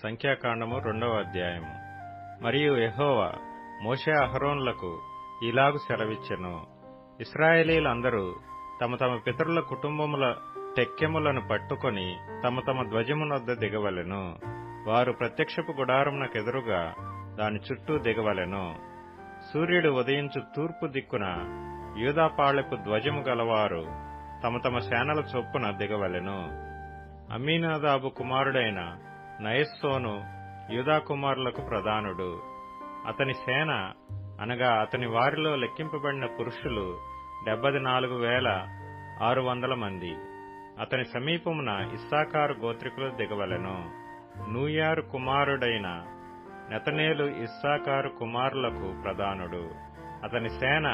సంఖ్యాకాండము 2వ అధ్యాయము. మరియు యెహోవా మోషే అహరోనులకు ఇలాగు సెలవిచ్చెను. ఇశ్రాయేలీయులందరూ తమ తమ పితరుల కుటుంబముల టెక్కెములను పట్టుకొని తమ తమ ధ్వజమునొద్ద దిగవలెను. వారు ప్రత్యక్షపు గుడారమునకెదురుగా దాని చుట్టూ దిగవలెను. సూర్యుడు ఉదయించు తూర్పు దిక్కున యూదాపాళెపు ధ్వజము గలవారు తమ తమ సేనల చొప్పున దిగవలెను. అమ్మీనాదాబు కుమారుడైన నయస్సోను యూదా కుమారులకు ప్రధానుడు. అతని సేన అనగా అతని వారిలో లెక్కింపబడిన పురుషులు 74,600 మంది. అతని సమీపమున ఇస్సాకారు గోత్రికులు దిగవలెను. నూయారు కుమారుడైన నెతనేలు ఇస్సాకారు కుమారులకు ప్రధానుడు. అతని సేన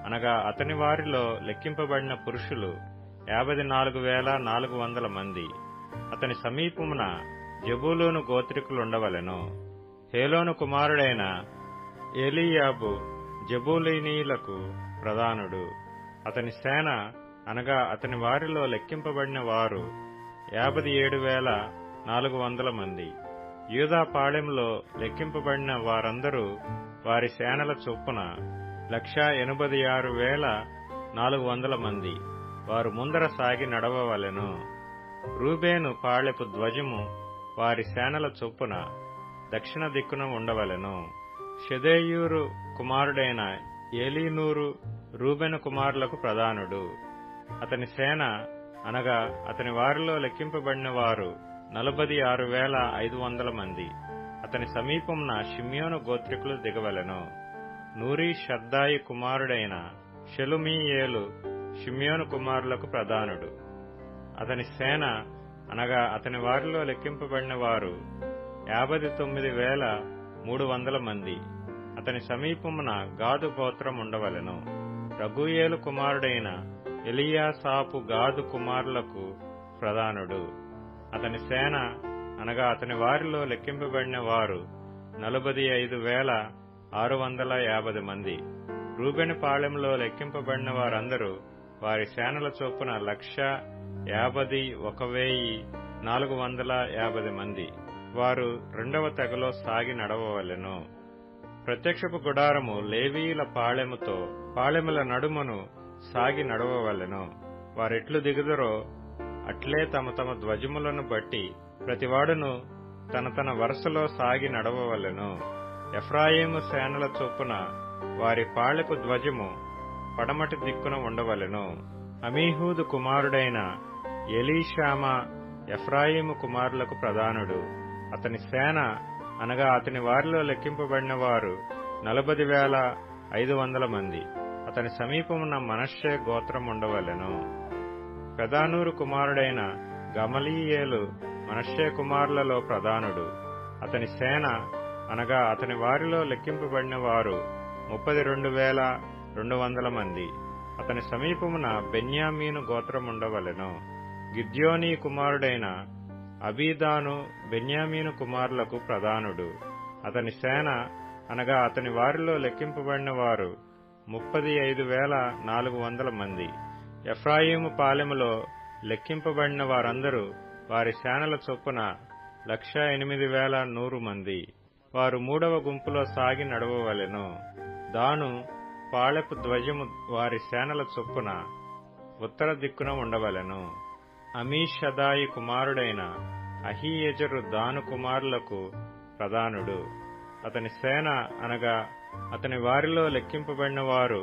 అనగా అతని వారిలో లెక్కింపబడిన పురుషులు 54,400 మంది. అతని సమీపమున జెబూలూను గోత్రికులుండవలెను. హేలోను కుమారుడైన ఏలీయాబు జెబూలూనీయులకు ప్రధానుడు. అతని సేన అనగా అతని వారిలో లెక్కింపబడిన వారు 57,400 మంది. యూదా పాళెంలో లెక్కింపబడిన వారందరూ వారి సేనల చొప్పున 186,400 మంది. వారు ముందర సాగి నడవవలెను. రూబేను పాళెపు ధ్వజము వారి సేనల చొప్పున దక్షిణ దిక్కున ఉండవలెను. షెదేయూరు కుమారుడైన ఏలీనూరు రూబెను కుమారులకు ప్రధానుడు. అతని సేన అనగా అతని వారిలో లెక్కింపబడిన వారు 46,500 మంది. అతని సమీపమున షిమ్యోను గోత్రికులు దిగవలెను. నూరి షద్దాయి కుమారుడైన షెలుమీయేలు షిమ్యోను కుమారులకు ప్రధానుడు. అతని సేన అనగా అతని వారిలో లెక్కింపబడిన వారు 59,300 మంది. అతని సమీపమున గాదు గోత్రం ఉండవలెను. రగూయేలు కుమారుడైన ఎలియాసాపు గాదు కుమారులకు ప్రధానుడు. అతని సేన అనగా అతని వారిలో లెక్కింపబడిన వారు 45,650 మంది. రూబెను పాళెంలో లెక్కింపబడిన వారందరూ వారి సేనల చొప్పున 151,450 మంది. వారు రెండవ తెగలో సాగి నడవవలెను. ప్రత్యక్షపు గుడారము లేవీయుల పాళెముల నడుమను సాగి నడవవలెను. వారెట్లు దిగుదరో అట్లే తమ తమ ధ్వజములను బట్టి ప్రతివాడును తన తన వరుసలో సాగి నడవవలెను. ఎఫ్రాయిము సేనల చొప్పున వారి పాళెపు ధ్వజము పడమటి దిక్కున ఉండవలెను. అమీహూదు కుమారుడైన ఎలీషామా ఎఫ్రాయిము కుమారులకు ప్రధానుడు. అతని సేన అనగా అతని వారిలో లెక్కింపబడిన వారు 40,500 మంది. అతని సమీపమున మనష్షే గోత్రం ఉండవలెను. పెదానూరు కుమారుడైన గమలీయేలు మనష్షే కుమారులలో ప్రధానుడు. అతని సేన అనగా అతని వారిలో లెక్కింపబడిన వారు 32,200 మంది. అతని సమీపమున బెన్యామీను గోత్రముండవలెను. గిద్యోనీ కుమారుడైన అబీదాను బెన్యామీను కుమారులకు ప్రధానుడు. అతని సేన అనగా అతని వారిలో లెక్కింపబడిన వారు 35,400 మంది. ఎఫ్రాయిము పాలెములో లెక్కింపబడిన వారందరూ వారి సేనల చొప్పున 108,100 మంది. వారు మూడవ గుంపులో సాగి నడవవలెను. దాను పాళెపు ధ్వజము వారి సేనల చొప్పున ఉత్తర దిక్కున ఉండవలెను. అమీషదాయి కుమారుడైన అహీయెజరు దాను కుమారులకు ప్రధానుడు. అతని సేన అనగా అతని వారిలో లెక్కింపబడిన వారు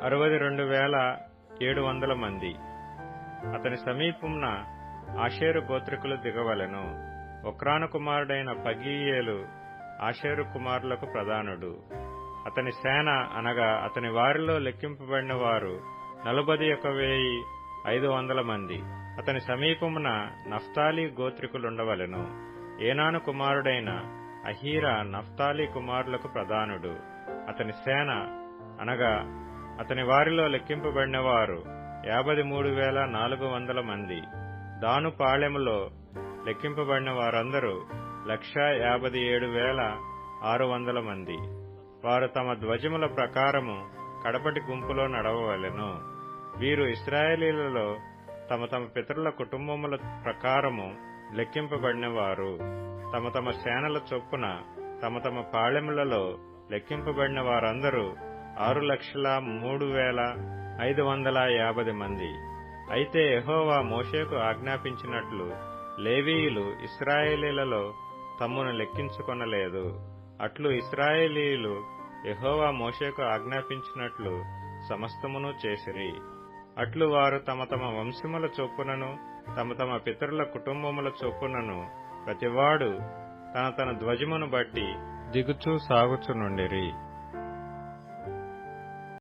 62,700 మంది. అతని సమీపమున ఆషేరు గోత్రికులు దిగవలెను. ఒక్రాను కుమారుడైన పగీయేలు ఆషేరు కుమారులకు ప్రధానుడు. అతని సేన అనగా అతని వారిలో లెక్కింపబడిన వారు 41,500 మంది. అతని సమీపమున నఫ్తాలి గోత్రికులుండవలెను. ఏనాను కుమారుడైన అహీరా నఫ్తాలి కుమారులకు ప్రధానుడు. అతని సేన అనగా అతని వారిలో లెక్కింపబడిన వారు 53,400 మంది. దాను పాళెములో లెక్కింపబడిన వారందరూ 157,600 మంది. వారు తమ ధ్వజముల ప్రకారము కడపటి గుంపులో నడవవలెను. వీరు ఇశ్రాయేలీయులలో తమ తమ పితరుల కుటుంబముల ప్రకారము లెక్కింపబడినవారు. తమ తమ సేనల చొప్పున తమ తమ పాళెములలో లెక్కింపబడిన వారందరూ 6,03,550 మంది. అయితే యెహోవా మోషేకు ఆజ్ఞాపించినట్లు లేవీయులు ఇశ్రాయేలీలలో తమ్మును లెక్కించుకొనలేదు. అట్లు ఇశ్రాయేలీయులు యెహోవా మోషేకు ఆజ్ఞాపించినట్లు సమస్తమును చేసిరి. అట్లు వారు తమ తమ వంశముల చొప్పునను తమ తమ పితరుల కుటుంబముల చొప్పునను ప్రతివాడు తన తన ధ్వజమును బట్టి దిగుచూ సాగుచునుండిరి.